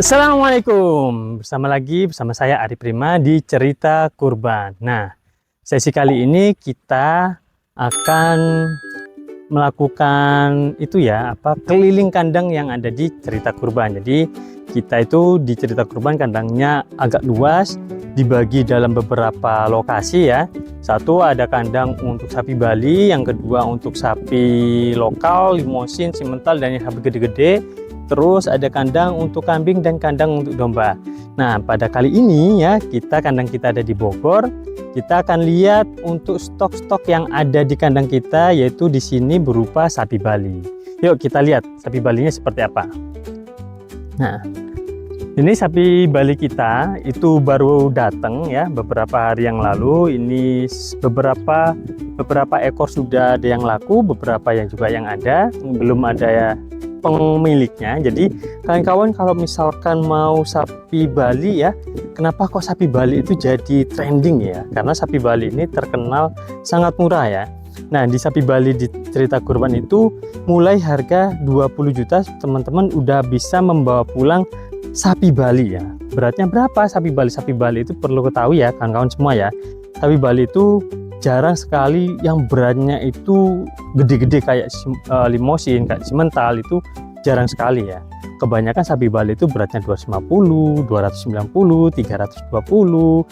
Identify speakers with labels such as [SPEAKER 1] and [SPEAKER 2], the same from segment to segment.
[SPEAKER 1] Assalamualaikum, bersama saya Ari Prima di Cerita Kurban. Nah, sesi kali ini kita akan melakukan keliling kandang yang ada di Cerita Kurban. Jadi kita itu di Cerita Kurban kandangnya agak luas, dibagi dalam beberapa lokasi ya. Satu ada kandang untuk sapi Bali, yang kedua untuk sapi lokal, limosin, simental, dan yang sapi gede-gede. Terus ada kandang untuk kambing dan kandang untuk domba. Nah, pada kali ini ya, kandang kita ada di Bogor. Kita akan lihat untuk stok-stok yang ada di kandang kita, yaitu di sini berupa sapi Bali. Yuk kita lihat sapi Balinya seperti apa. Nah, ini sapi Bali kita itu baru datang ya beberapa hari yang lalu. Ini beberapa ekor sudah ada yang laku, beberapa yang juga yang ada belum ada ya pemiliknya. Jadi kawan-kawan kalau misalkan mau sapi Bali ya, kenapa kok sapi Bali itu jadi trending ya? Karena sapi Bali ini terkenal sangat murah ya. Nah, di sapi Bali di Cerita Kurban itu mulai harga 20 juta teman-teman udah bisa membawa pulang sapi Bali ya. Beratnya berapa sapi Bali? Sapi Bali itu perlu ketahui ya kawan-kawan semua ya. Sapi Bali itu jarang sekali yang beratnya itu gede-gede kayak limosin, kayak simental, itu jarang sekali ya. Kebanyakan sapi Bali itu beratnya 250, 290, 320,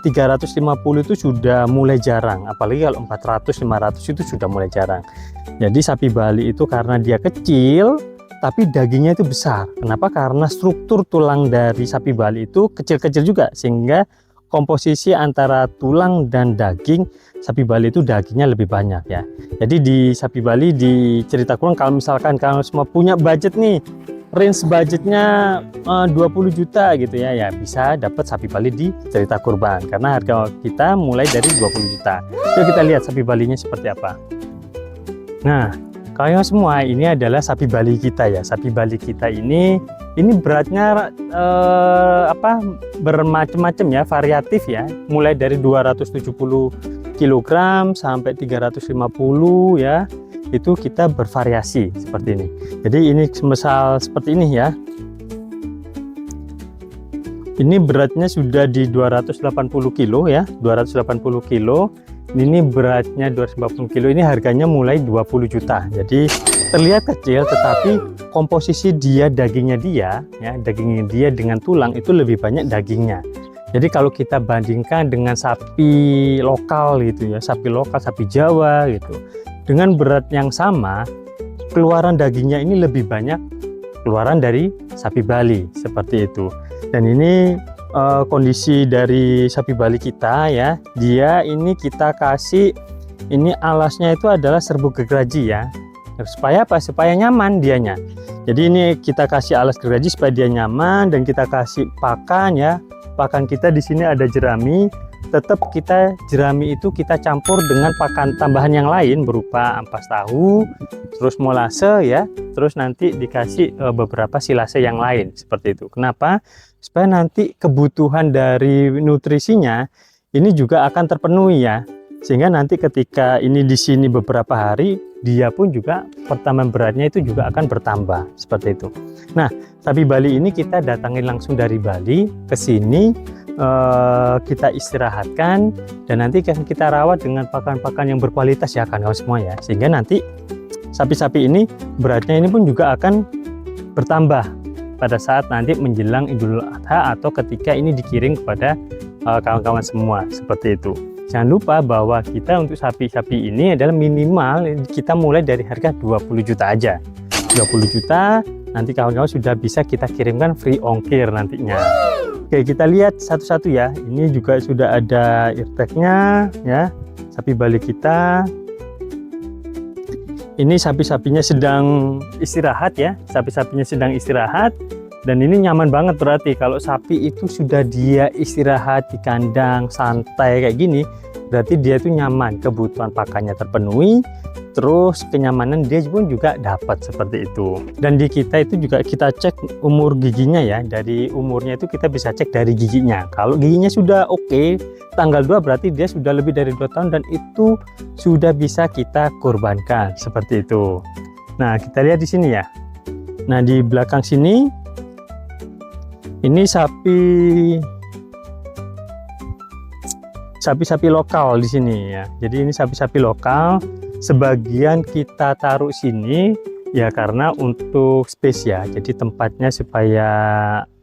[SPEAKER 1] 350 itu sudah mulai jarang. Apalagi kalau 400, 500 itu sudah mulai jarang. Jadi sapi Bali itu karena dia kecil tapi dagingnya itu besar. Kenapa? Karena struktur tulang dari sapi Bali itu kecil-kecil juga, sehingga komposisi antara tulang dan daging sapi Bali itu dagingnya lebih banyak ya. Jadi di sapi Bali di Cerita Kurban, kalau misalkan kalian semua punya budget nih, range budgetnya 20 juta gitu ya, ya bisa dapat sapi Bali di Cerita Kurban karena harga kita mulai dari 20 juta. Yuk kita lihat sapi Balinya seperti apa. Nah, kalian semua, ini adalah sapi Bali kita ya. Sapi Bali kita ini beratnya bermacam-macam ya, variatif ya. Mulai dari 270 kg sampai 350 ya. Itu kita bervariasi seperti ini. Jadi ini semisal seperti ini ya. Ini beratnya sudah di 280 kilo ya, 280 kilo. Ini beratnya 250 kilo, ini harganya mulai 20 juta. Jadi terlihat kecil tetapi komposisi dia, dagingnya dia dengan tulang itu lebih banyak dagingnya. Jadi kalau kita bandingkan dengan sapi lokal gitu ya, sapi lokal, sapi Jawa gitu, dengan berat yang sama, keluaran dagingnya ini lebih banyak keluaran dari sapi Bali seperti itu. Dan ini kondisi dari sapi Bali kita ya, dia ini kita kasih, ini alasnya itu adalah serbuk gergaji ya, supaya apa? Supaya nyaman dianya. Jadi ini kita kasih alas gergaji supaya dia nyaman, dan kita kasih pakan ya. Pakan kita di sini ada jerami. Tetap jerami itu kita campur dengan pakan tambahan yang lain berupa ampas tahu, terus molase ya, terus nanti dikasih beberapa silase yang lain seperti itu. Kenapa? Supaya nanti kebutuhan dari nutrisinya ini juga akan terpenuhi ya, sehingga nanti ketika ini di sini beberapa hari, dia pun juga pertambahan beratnya itu juga akan bertambah seperti itu. Nah, sapi Bali ini kita datangin langsung dari Bali ke sini. Kita istirahatkan dan nanti kita rawat dengan pakan-pakan yang berkualitas ya kawan-kawan semua ya, sehingga nanti sapi-sapi ini beratnya ini pun juga akan bertambah pada saat nanti menjelang Idul Adha atau ketika ini dikirim kepada kawan-kawan semua seperti itu. Jangan lupa bahwa kita untuk sapi-sapi ini adalah minimal kita mulai dari harga 20 juta aja. 20 juta nanti kawan-kawan sudah bisa kita kirimkan free ongkir nantinya. Oke, kita lihat satu-satu ya. Ini juga sudah ada eartagnya ya, sapi Bali kita. Ini sapi-sapinya sedang istirahat ya, sapi-sapinya sedang istirahat, dan ini nyaman banget. Berarti kalau sapi itu sudah dia istirahat di kandang santai kayak gini, berarti dia itu nyaman, kebutuhan pakannya terpenuhi, terus kenyamanan dia pun juga dapat seperti itu. Dan di kita itu juga kita cek umur giginya ya, dari umurnya itu kita bisa cek dari giginya. Kalau giginya sudah oke, tanggal 2 berarti dia sudah lebih dari 2 tahun dan itu sudah bisa kita kurbankan seperti itu. Nah, kita lihat di sini ya. Nah, di belakang sini Ini sapi-sapi lokal di sini ya. Jadi ini sapi-sapi lokal. Sebagian kita taruh sini ya karena untuk space ya. Jadi tempatnya supaya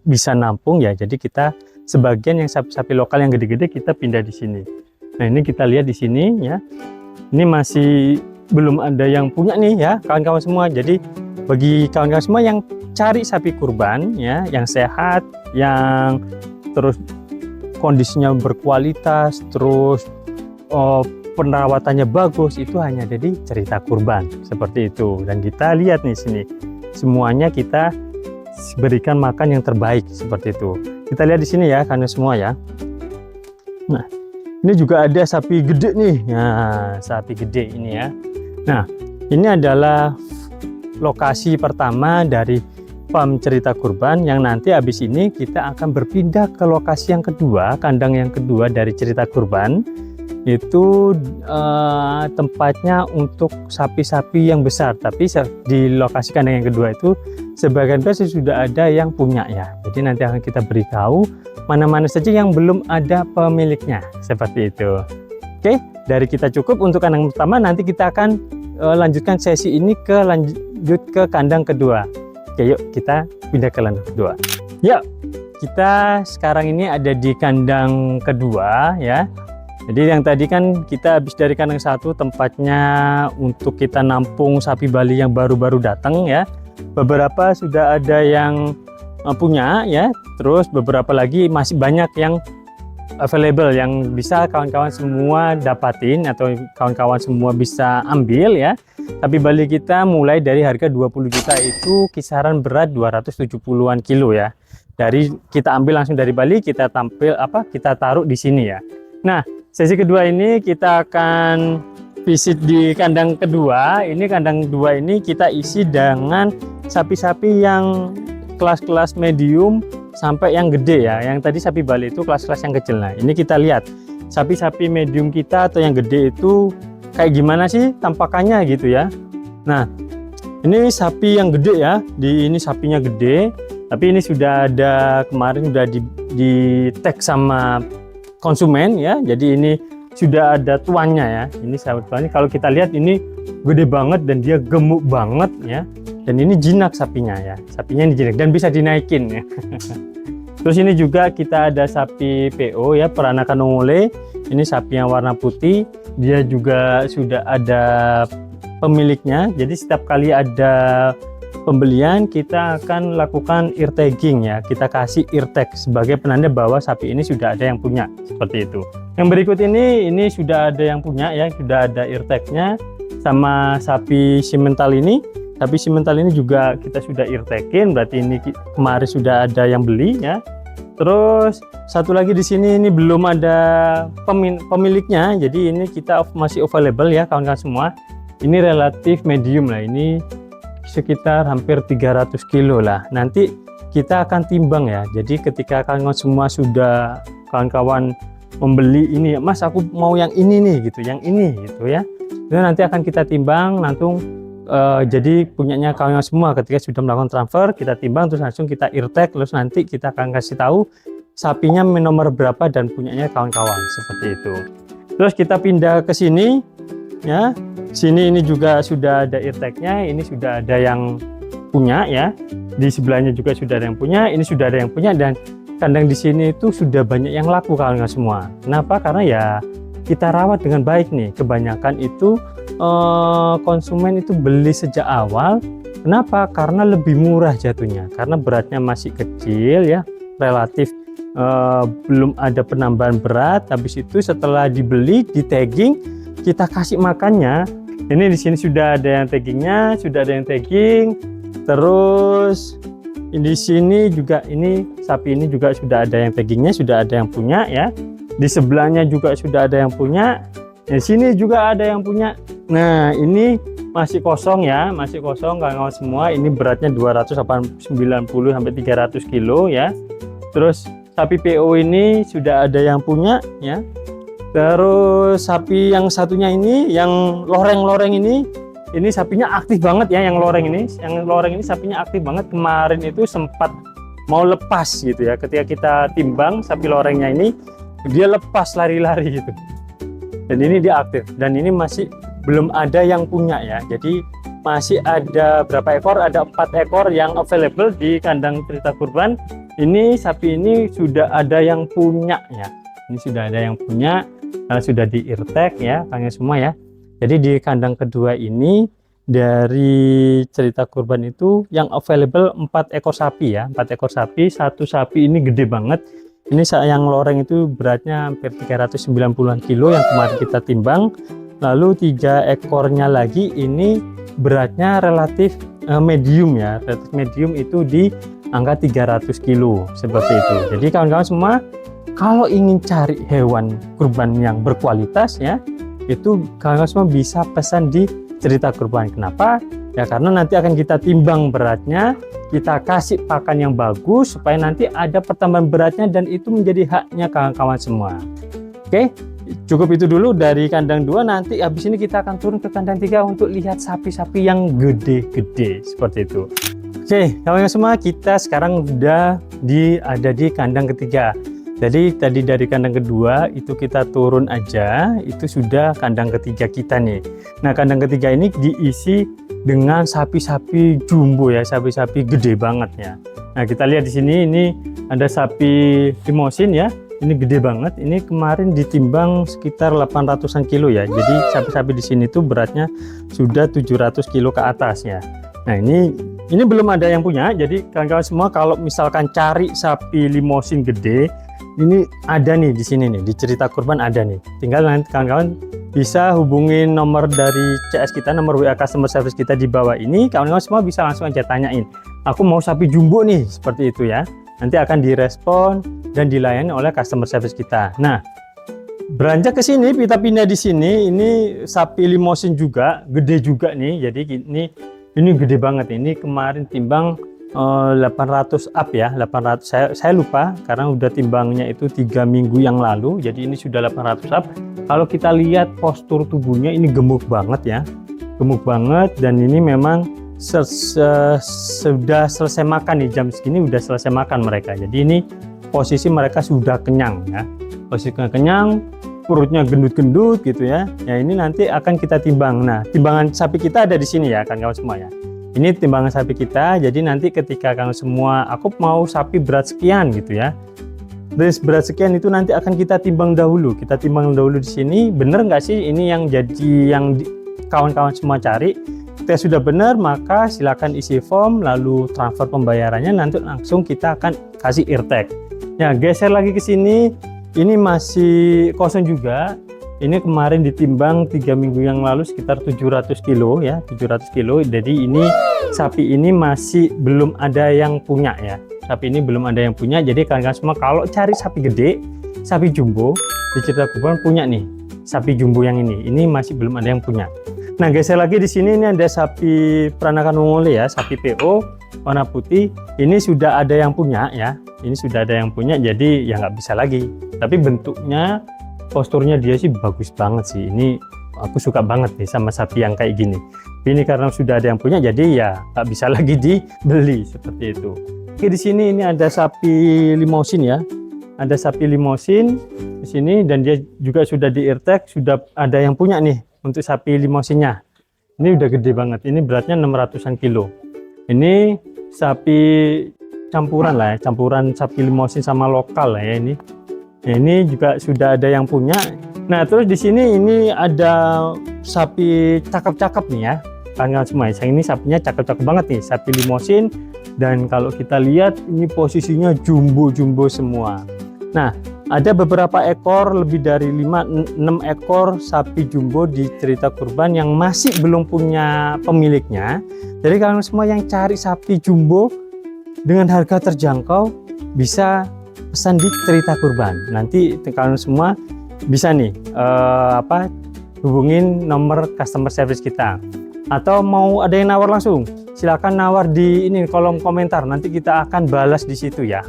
[SPEAKER 1] bisa nampung ya. Jadi kita sebagian yang sapi-sapi lokal yang gede-gede kita pindah di sini. Nah, ini kita lihat di sini ya. Ini masih belum ada yang punya nih ya, kawan-kawan semua. Jadi bagi kawan-kawan semua yang cari sapi kurban ya, yang sehat, yang terus kondisinya berkualitas, terus perawatannya bagus, itu hanya ada di Cerita Kurban seperti itu. Dan kita lihat nih sini, semuanya kita berikan makan yang terbaik seperti itu. Kita lihat di sini ya, karena semua ya. Nah, ini juga ada sapi gede nih. Nah, sapi gede ini ya. Nah, ini adalah lokasi pertama dari farm Cerita Kurban yang nanti habis ini kita akan berpindah ke lokasi yang kedua, kandang yang kedua dari Cerita Kurban. Itu tempatnya untuk sapi-sapi yang besar, tapi di lokasi kandang yang kedua itu sebagian besar sudah ada yang punya ya. Jadi nanti akan kita beritahu mana-mana saja yang belum ada pemiliknya seperti itu. Oke, dari kita cukup untuk kandang pertama. Nanti kita akan lanjutkan sesi ini lanjut ke kandang kedua. Oke, yuk kita pindah ke kandang kedua. Yuk, kita sekarang ini ada di kandang kedua ya. Jadi yang tadi kan kita habis dari kandang satu, tempatnya untuk kita nampung sapi Bali yang baru-baru datang ya. Beberapa sudah ada yang punya ya, terus beberapa lagi masih banyak yang available yang bisa kawan-kawan semua dapatin atau kawan-kawan semua bisa ambil ya. Tapi Bali kita mulai dari harga 20 juta itu kisaran berat 270-an kilo ya. Dari kita ambil langsung dari Bali, kita kita taruh di sini ya. Nah, sesi kedua ini kita akan visit di kandang kedua. Ini kandang kedua ini kita isi dengan sapi-sapi yang kelas-kelas medium sampai yang gede ya. Yang tadi sapi Bali itu kelas-kelas yang kecil. Nah, ini kita lihat sapi-sapi medium kita atau yang gede itu kayak gimana sih tampakannya gitu ya. Nah, ini sapi yang gede ya. Ini sapinya gede, tapi ini sudah ada kemarin sudah di tag sama konsumen ya. Jadi ini sudah ada tuannya ya. Ini sahabat tuannya. Kalau kita lihat ini gede banget dan dia gemuk banget ya. Dan ini jinak sapinya ya. Sapinya ini jinak dan bisa dinaikin ya. Terus ini juga kita ada sapi PO ya, peranakan ongole. Ini sapi yang warna putih. Dia juga sudah ada pemiliknya. Jadi setiap kali ada pembelian kita akan lakukan ear tagging ya. Kita kasih ear tag sebagai penanda bahwa sapi ini sudah ada yang punya, seperti itu. Yang berikut ini sudah ada yang punya ya, sudah ada ear tagnya sama sapi simental ini. Sapi simental ini juga kita sudah ear taggin, berarti ini kemarin sudah ada yang beli ya. Terus satu lagi di sini ini belum ada pemiliknya, jadi ini kita masih available ya kawan-kawan semua. Ini relatif medium lah, ini sekitar hampir 300 kilo lah. Nanti kita akan timbang ya. Jadi ketika kawan-kawan semua sudah kawan-kawan membeli ini, Mas aku mau yang ini nih gitu, yang ini gitu ya. Dan nanti akan kita timbang langsung. Jadi punyanya kawan-kawan semua. Ketika sudah melakukan transfer kita timbang, terus langsung kita ear tag, terus nanti kita akan kasih tahu sapinya nomor berapa dan punyanya kawan-kawan, seperti itu. Terus kita pindah ke sini ya. Sini ini juga sudah ada ear tagnya, ini sudah ada yang punya ya. Di sebelahnya juga sudah ada yang punya, ini sudah ada yang punya, dan kandang di sini itu sudah banyak yang laku kawan-kawan semua. Kenapa? Karena ya kita rawat dengan baik nih. Kebanyakan itu konsumen itu beli sejak awal. Kenapa? Karena lebih murah jatuhnya, karena beratnya masih kecil ya, relatif belum ada penambahan berat. Habis itu setelah dibeli, di tagging, kita kasih makannya. Ini di sini sudah ada yang taggingnya, sudah ada yang tagging. Terus di sini juga, ini sapi ini juga sudah ada yang taggingnya, sudah ada yang punya ya. Di sebelahnya juga sudah ada yang punya. Di sini juga ada yang punya. Nah, ini masih kosong ya, masih kosong kawan-kawan semua. Ini beratnya 290 sampai 300 kilo ya. Terus sapi PO ini sudah ada yang punya ya. Terus sapi yang satunya ini, yang loreng-loreng ini sapinya aktif banget ya. Yang loreng ini sapinya aktif banget. Kemarin itu sempat mau lepas gitu ya. Ketika kita timbang sapi lorengnya ini, dia lepas lari-lari gitu. Dan ini dia aktif, dan ini masih belum ada yang punya ya. Jadi masih ada berapa ekor? Ada 4 ekor yang available di kandang Cerita Kurban. Ini sapi ini sudah ada yang punya ya. Ini sudah ada yang punya, sudah di eartag ya, kalian semua ya. Jadi di kandang kedua ini dari Cerita Kurban itu yang available 4 ekor sapi ya, 4 ekor sapi. Satu sapi ini gede banget. Ini yang loreng itu beratnya hampir 390-an kilo yang kemarin kita timbang. Lalu 3 ekornya lagi ini beratnya relatif medium ya, relatif medium itu di angka 300 kilo seperti itu. Jadi kawan-kawan semua, kalau ingin cari hewan kurban yang berkualitas ya, itu kawan-kawan semua bisa pesan di Cerita Kurban. Kenapa? Ya karena nanti akan kita timbang beratnya, kita kasih pakan yang bagus supaya nanti ada pertambahan beratnya, dan itu menjadi haknya kawan-kawan semua. Oke, cukup itu dulu dari kandang 2. Nanti habis ini kita akan turun ke kandang 3 untuk lihat sapi-sapi yang gede-gede seperti itu. Oke, kawan-kawan semua, kita sekarang udah ada di kandang ketiga. Jadi tadi dari kandang kedua itu kita turun aja, itu sudah kandang ketiga kita nih. Nah, kandang ketiga ini diisi dengan sapi-sapi jumbo ya, sapi-sapi gede banget ya. Nah, kita lihat di sini, ini ada sapi limosin ya. Ini gede banget. Ini kemarin ditimbang sekitar 800-an kilo ya. Jadi sapi-sapi di sini tuh beratnya sudah 700 kilo ke atas ya. Nah, ini belum ada yang punya. Jadi kawan-kawan semua kalau misalkan cari sapi limosin gede, ini ada nih di sini nih, di Cerita Kurban ada nih. Tinggal nanti kawan-kawan bisa hubungin nomor dari CS kita, nomor WA customer service kita di bawah ini. Kawan-kawan semua bisa langsung aja tanyain, aku mau sapi jumbo nih, seperti itu ya. Nanti akan direspon dan dilayani oleh customer service kita. Nah, beranjak ke sini, kita pindah di sini. Ini sapi limosin juga, gede juga nih. Jadi ini gede banget. Ini kemarin timbang 800 up ya, 800. Saya lupa karena udah timbangnya itu 3 minggu yang lalu. Jadi ini sudah 800 up. Kalau kita lihat postur tubuhnya ini gemuk banget ya, gemuk banget. Dan ini memang sudah selesai makan nih, jam segini udah selesai makan mereka. Jadi ini posisi mereka sudah kenyang ya, posisinya kenyang, perutnya gendut-gendut gitu ya. Ya ini nanti akan kita timbang. Nah, timbangan sapi kita ada di sini ya kawan-kawan semua ya. Ini timbangan sapi kita. Jadi nanti ketika kamu semua, aku mau sapi berat sekian gitu ya, terus berat sekian itu nanti akan kita timbang dahulu. Kita timbang dahulu di sini. Bener nggak sih ini yang jadi yang kawan-kawan semua cari? Kita sudah benar, maka silakan isi form lalu transfer pembayarannya. Nanti langsung kita akan kasih eartag. Ya, geser lagi ke sini. Ini masih kosong juga. Ini kemarin ditimbang 3 minggu yang lalu sekitar 700 kilo ya, 700 kilo. Jadi ini sapi ini masih belum ada yang punya ya. Sapi ini belum ada yang punya. Jadi kalian semua kalau cari sapi gede, sapi jumbo di Cerita Kurban punya nih. Sapi jumbo yang ini masih belum ada yang punya. Nah, geser lagi di sini, ini ada sapi peranakan ungole ya, sapi PO warna putih. Ini sudah ada yang punya ya. Ini sudah ada yang punya, jadi ya nggak bisa lagi. Tapi bentuknya, posturnya dia sih bagus banget sih. Ini aku suka banget nih sama sapi yang kayak gini. Ini karena sudah ada yang punya, jadi ya nggak bisa lagi dibeli seperti itu. Oke, di sini ini ada sapi limosin ya. Ada sapi limosin di sini, dan dia juga sudah di eartag, sudah ada yang punya nih untuk sapi limosinnya. Ini udah gede banget. Ini beratnya 600-an kilo. Ini sapi campuran lah ya, campuran sapi limosin sama lokal lah ya ini. Nah, ini juga sudah ada yang punya. Nah, terus di sini ini ada sapi cakep-cakep nih ya. Kawan-kawan semua, ini sapinya cakep-cakep banget nih, sapi limosin. Dan kalau kita lihat ini posisinya jumbo-jumbo semua. Nah, ada beberapa ekor, lebih dari 5-6 ekor sapi jumbo di Cerita Kurban yang masih belum punya pemiliknya. Jadi kalian semua yang cari sapi jumbo dengan harga terjangkau bisa pesan di Cerita Kurban. Nanti kalian semua bisa nih hubungin nomor customer service kita. Atau mau ada yang nawar langsung, silakan nawar di ini kolom komentar. Nanti kita akan balas di situ ya.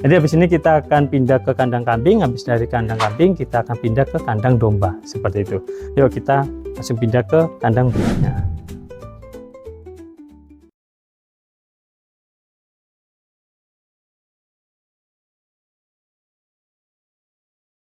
[SPEAKER 1] Jadi habis ini kita akan pindah ke kandang kambing. Habis dari kandang kambing kita akan pindah ke kandang domba seperti itu. Yuk kita langsung pindah ke kandang berikutnya.